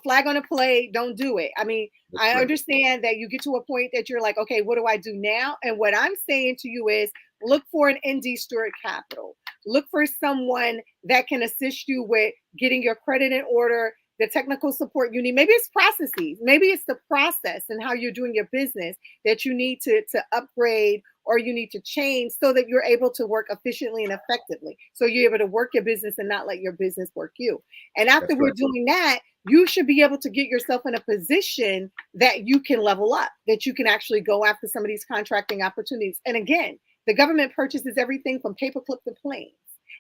flag on a play. Don't do it. I mean, I understand that you get to a point that you're like, okay, what do I do now? And what I'm saying to you is look for an ND Stewart Capital. Look for someone that can assist you with getting your credit in order, the technical support you need. Maybe it's processes. Maybe it's the process and how you're doing your business that you need to upgrade or you need to change so that you're able to work efficiently and effectively. So you're able to work your business and not let your business work you. And after we're doing that, you should be able to get yourself in a position that you can level up, that you can actually go after some of these contracting opportunities. And again, the government purchases everything from paperclip to planes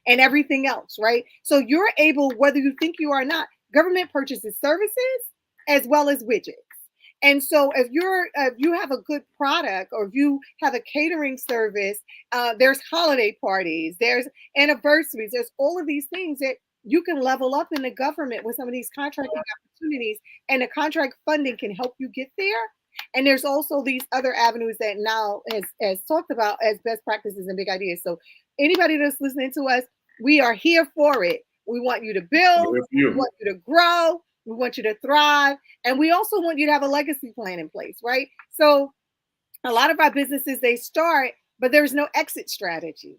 and everything else, right? So you're able, whether you think you are or not, government purchases services as well as widgets. And so if you have a good product or if you have a catering service, there's holiday parties, there's anniversaries, there's all of these things that you can level up in the government with some of these contracting opportunities, and the contract funding can help you get there. And there's also these other avenues that now has talked about as best practices and big ideas. So anybody that's listening to us, we are here for it. We want you to build, we want you to grow, we want you to thrive, and we also want you to have a legacy plan in place, right? So a lot of our businesses, they start, but there's no exit strategy,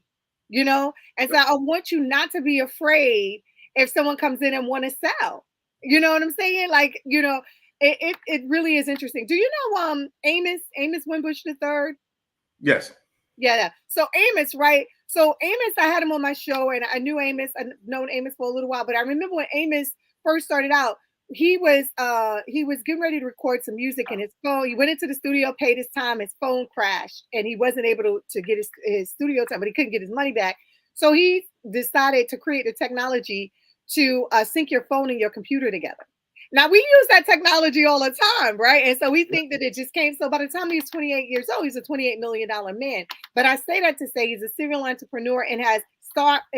And so I want you not to be afraid if someone comes in and want to sell. You know what I'm saying? Like, it really is interesting. Do you know Amos Winbush III? Yes. Yeah. So Amos, right? So Amos, I had him on my show and I knew Amos. I've known Amos for a little while, but I remember when Amos first started out, he was getting ready to record some music, and his phone, he went into the studio, paid his time, his phone crashed, and he wasn't able to get his studio time, but he couldn't get his money back. So he decided to create the technology to sync your phone and your computer together. Now we use that technology all the time, right? And so we think that it just came. So by the time he was 28 years old, he's a $28 million man. But I say that to say he's a serial entrepreneur and has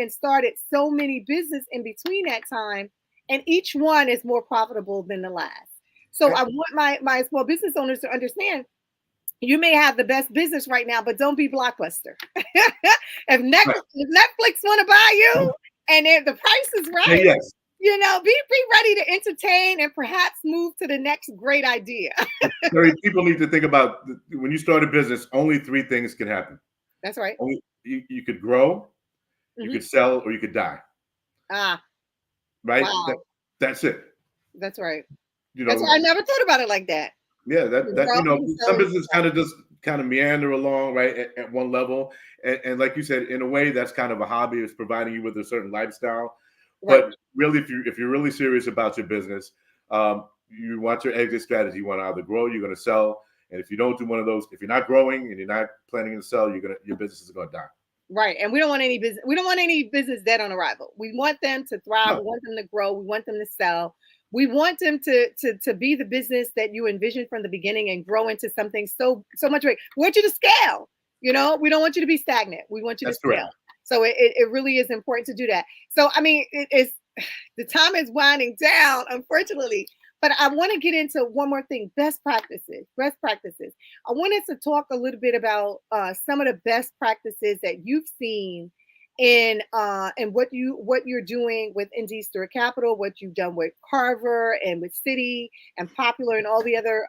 started so many business in between that time, and each one is more profitable than the last. So I want my small business owners to understand, you may have the best business right now, but don't be Blockbuster. If Netflix want to buy you and if the price is right, yes. Be ready to entertain and perhaps move to the next great idea. People need to think about, when you start a business, only three things can happen. That's right. Only, you could grow, you could sell, or you could die. Right? Wow. That's it. That's right. That's why I never thought about it like that. Yeah, some business kind of meander along, right, at one level, and like you said, in a way, that's kind of a hobby. It's providing you with a certain lifestyle. Right. But really, if you're really serious about your business, you want your exit strategy. You want to either grow, you're going to sell, and if you don't do one of those, if you're not growing and you're not planning to sell, your business is going to die. Right, and we don't want any business. We don't want any business dead on arrival. We want them to thrive. No. We want them to grow. We want them to sell. We want them to be the business that you envisioned from the beginning and grow into something so much bigger. We want you to scale. We don't want you to be stagnant. We want you to scale. Correct. So it really is important to do that. So I mean, the time is winding down, unfortunately. But I want to get into one more thing: best practices. Best practices. I wanted to talk a little bit about some of the best practices that you've seen in what you're doing with ND Stewart Capital, what you've done with Carver and with Citi and Popular and all the other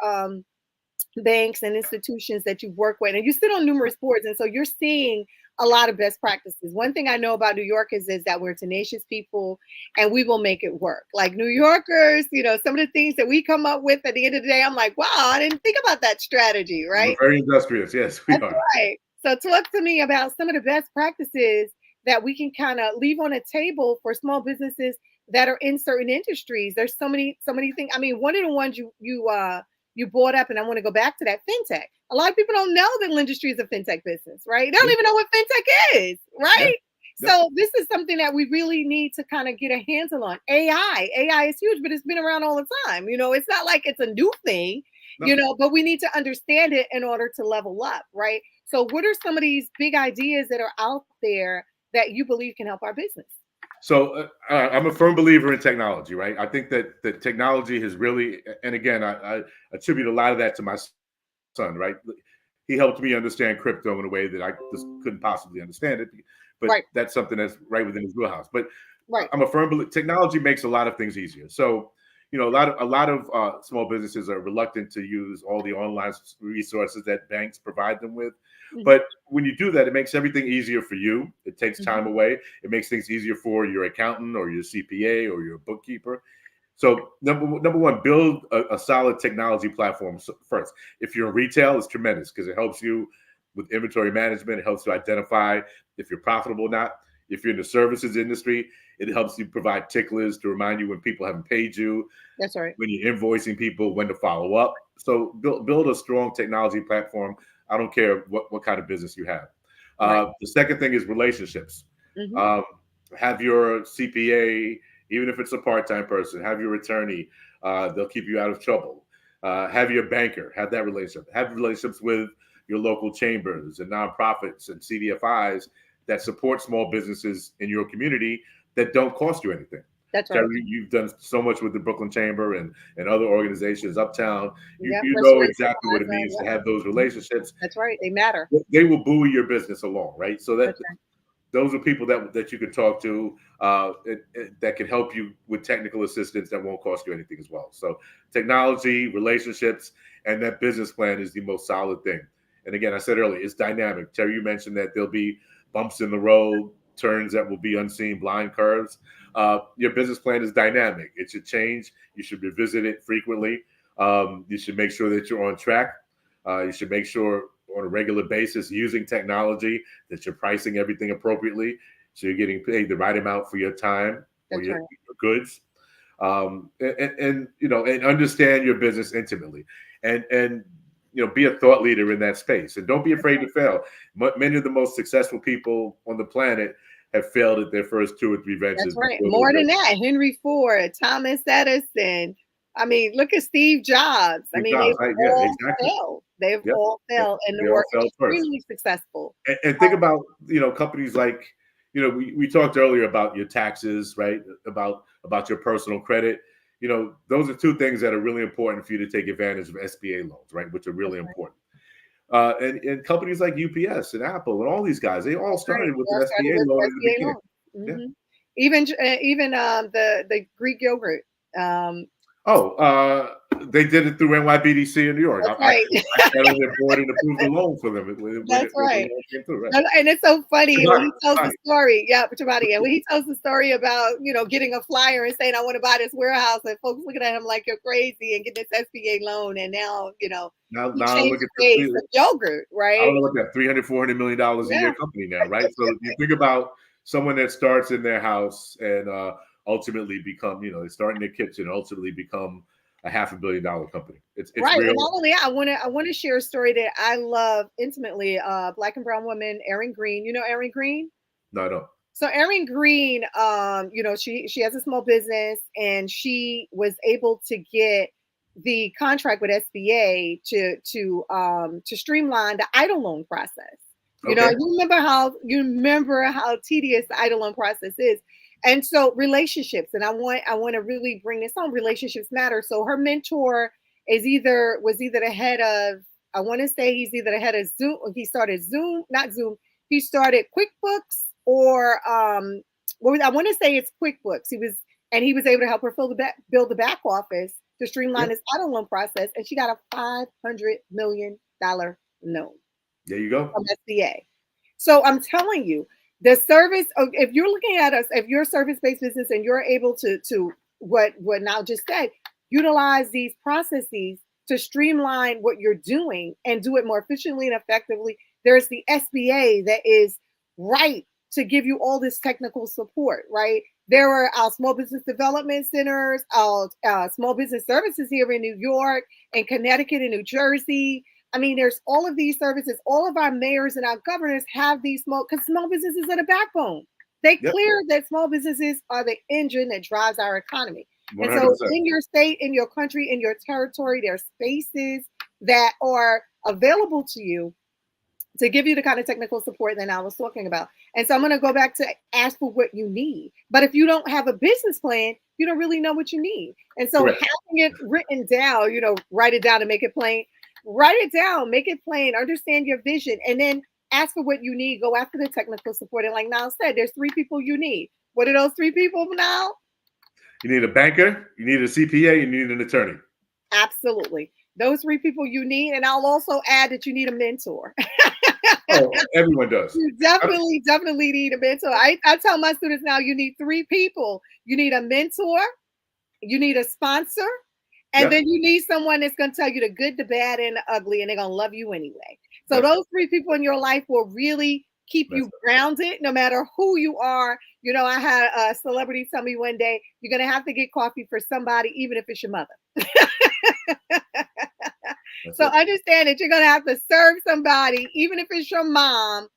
banks and institutions that you work with, and you sit on numerous boards, and so you're seeing a lot of best practices. One thing I know about New York is that we're tenacious people and we will make it work. Like New Yorkers, some of the things that we come up with at the end of the day, I'm like, wow, I didn't think about that strategy, right? We're very industrious. Yes, we are. Right. So talk to me about some of the best practices that we can kind of leave on a table for small businesses that are in certain industries. There's so many things. I mean, one of the ones you brought up, and I want to go back to that, fintech. A lot of people don't know that Lendistry is a fintech business, right? They don't even know what fintech is, right? Yep. So this is something that we really need to kind of get a handle on. AI is huge, but it's been around all the time. It's not like it's a new thing, but we need to understand it in order to level up, right? So what are some of these big ideas that are out there that you believe can help our business? So I'm a firm believer in technology, right? I think that the technology has really, and again, I attribute a lot of that to my son, right? He helped me understand crypto in a way that I just couldn't possibly understand it, but that's something that's right within his wheelhouse. But I'm a firm believer. Technology makes a lot of things easier. So, a lot of small businesses are reluctant to use all the online resources that banks provide them with. Mm-hmm. But when you do that, it makes everything easier for you. It takes time away. It makes things easier for your accountant or your CPA or your bookkeeper. So number one, build a solid technology platform first. If you're in retail, it's tremendous because it helps you with inventory management. It helps you identify if you're profitable or not. If you're in the services industry, it helps you provide ticklers to remind you when people haven't paid you. That's right. When you're invoicing people, when to follow up. So build a strong technology platform. I don't care what kind of business you have. The second thing is relationships. Mm-hmm. Have your CPA, even if it's a part-time person, have your attorney. They'll keep you out of trouble. Have your banker. Have that relationship. Have relationships with your local chambers and nonprofits and CDFIs that support small businesses in your community that don't cost you anything. That's right. You've done so much with the Brooklyn Chamber and other organizations uptown. You know exactly what it means to have those relationships. That's right. They matter. They will buoy your business along, right? So those are people that you can talk to that can help you with technical assistance that won't cost you anything as well. So technology, relationships, and that business plan is the most solid thing. And again, I said earlier, it's dynamic. Terry, you mentioned that there'll be bumps in the road, turns that will be unseen, blind curves. Your business plan is dynamic. It should change. You should revisit it frequently. You should make sure that you're on track. You should make sure on a regular basis using technology that you're pricing everything appropriately. So you're getting paid the right amount for your time or your goods. and and understand your business intimately, and be a thought leader in that space, and don't be afraid to fail. Many of the most successful people on the planet have failed at their first 2 or 3 ventures. That's right. More than that, Henry Ford, Thomas Edison. I mean, look at Steve Jobs. I mean, they've Right? Yeah, all exactly. failed. They've Yep. all failed, and They they all were failed first. extremely successful. And think about companies like we talked earlier about your taxes, right? About your personal credit. Those are 2 things that are really important for you to take advantage of SBA loans, right? Which are really important. And companies like UPS and Apple and all these guys, they all started with an SBA loan in the beginning. Mm-hmm. Yeah. Even the Greek yogurt. They did it through NYBDC in New York. That's right. I sat on their board and approved the loan for them when That's right. the loan came through, right? And it's so funny when he tells the Chobani. story. Yeah, Chobani. And when he tells the story about, getting a flyer and saying, I want to buy this warehouse, and folks looking at him like you're crazy and get this SBA loan. And now, Now he look changed at the face of yogurt, right? I don't know what that $300-400 million a year company now, right? So you think about someone that starts in their house and ultimately become, they start in their kitchen, ultimately become a $500 million company. It's Right. real. And not only that, I want to share a story that I love intimately. Black and brown woman, Erin Green. You know Erin Green? No, I don't. So Erin Green, she has a small business, and she was able to get the contract with SBA to streamline the idle loan process. Okay. You remember how tedious the idle loan process is. And so relationships, and I want to really bring this on. Relationships matter. So her mentor was either the head of, I want to say he's either the head of Zoom. He started Zoom, not Zoom. He started QuickBooks, or I want to say it's QuickBooks. He was able to help her build the back office to streamline this auto loan process, and she got a $500 million loan. There you go. From SBA. So I'm telling you, the service. If you're looking at us, if you're a service-based business and you're able to what now just said, utilize these processes to streamline what you're doing and do it more efficiently and effectively. There's the SBA that is right to give you all this technical support, right? There are our small business development centers, our small business services here in New York and Connecticut and New Jersey. I mean, there's all of these services. All of our mayors and our governors have these because small businesses are the backbone. They clear that small businesses are the engine that drives our economy. 100%. And so in your state, in your country, in your territory, there are spaces that are available to you to give you the kind of technical support that I was talking about. And so I'm going to go back to ask for what you need. But if you don't have a business plan, you don't really know what you need. And so having it written down, write it down and make it plain. Write it down, make it plain, understand your vision, and then ask for what you need. Go after the technical support. And like Niall said, there's 3 people you need. What are those 3 people now? You need a banker, you need a CPA, and you need an attorney. Absolutely. Those 3 people you need. And I'll also add that you need a mentor. Oh, everyone does. You definitely need a mentor. I tell my students now, you need 3 people. You need a mentor, you need a sponsor, and then you need someone that's going to tell you the good, the bad, and the ugly, and they're going to love you anyway. So those 3 people in your life will really keep you grounded no matter who you are. I had a celebrity tell me one day, you're going to have to get coffee for somebody, even if it's your mother. So understand that you're going to have to serve somebody, even if it's your mom,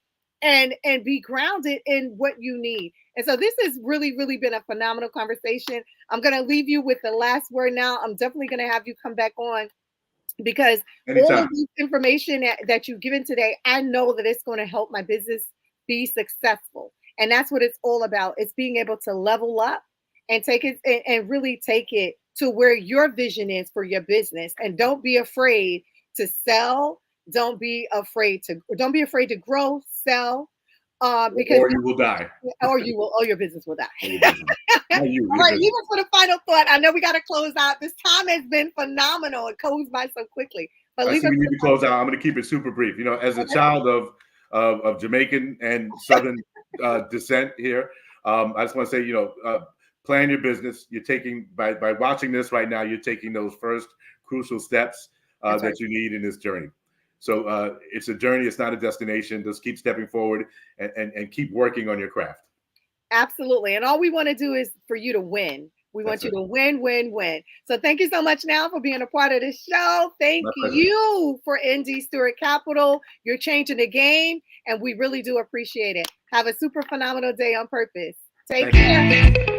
and be grounded in what you need. And so this has really, really been a phenomenal conversation. I'm going to leave you with the last word now. I'm definitely going to have you come back on, because all of this information that you've given today, I know that it's going to help my business be successful. And that's what it's all about. It's being able to level up and take it and really take it to where your vision is for your business. And don't be afraid to sell. Don't be afraid to grow, sell. Because or you will die. Or your business will die. All right, even for the final thought, I know we got to close out. This time has been phenomenal. It goes by so quickly. But we need to close out. I'm going to keep it super brief. As a child of Jamaican and Southern descent here, I just want to say, plan your business. You're taking by watching this right now. You're taking those first crucial steps that you need in this journey. So it's a journey. It's not a destination. Just keep stepping forward and keep working on your craft. Absolutely. And all we want to do is for you to win. We want you to win, win, win. So thank you so much now for being a part of the show. Thank you for ND Stewart Capital. You're changing the game, and we really do appreciate it. Have a super phenomenal day on purpose. Take care.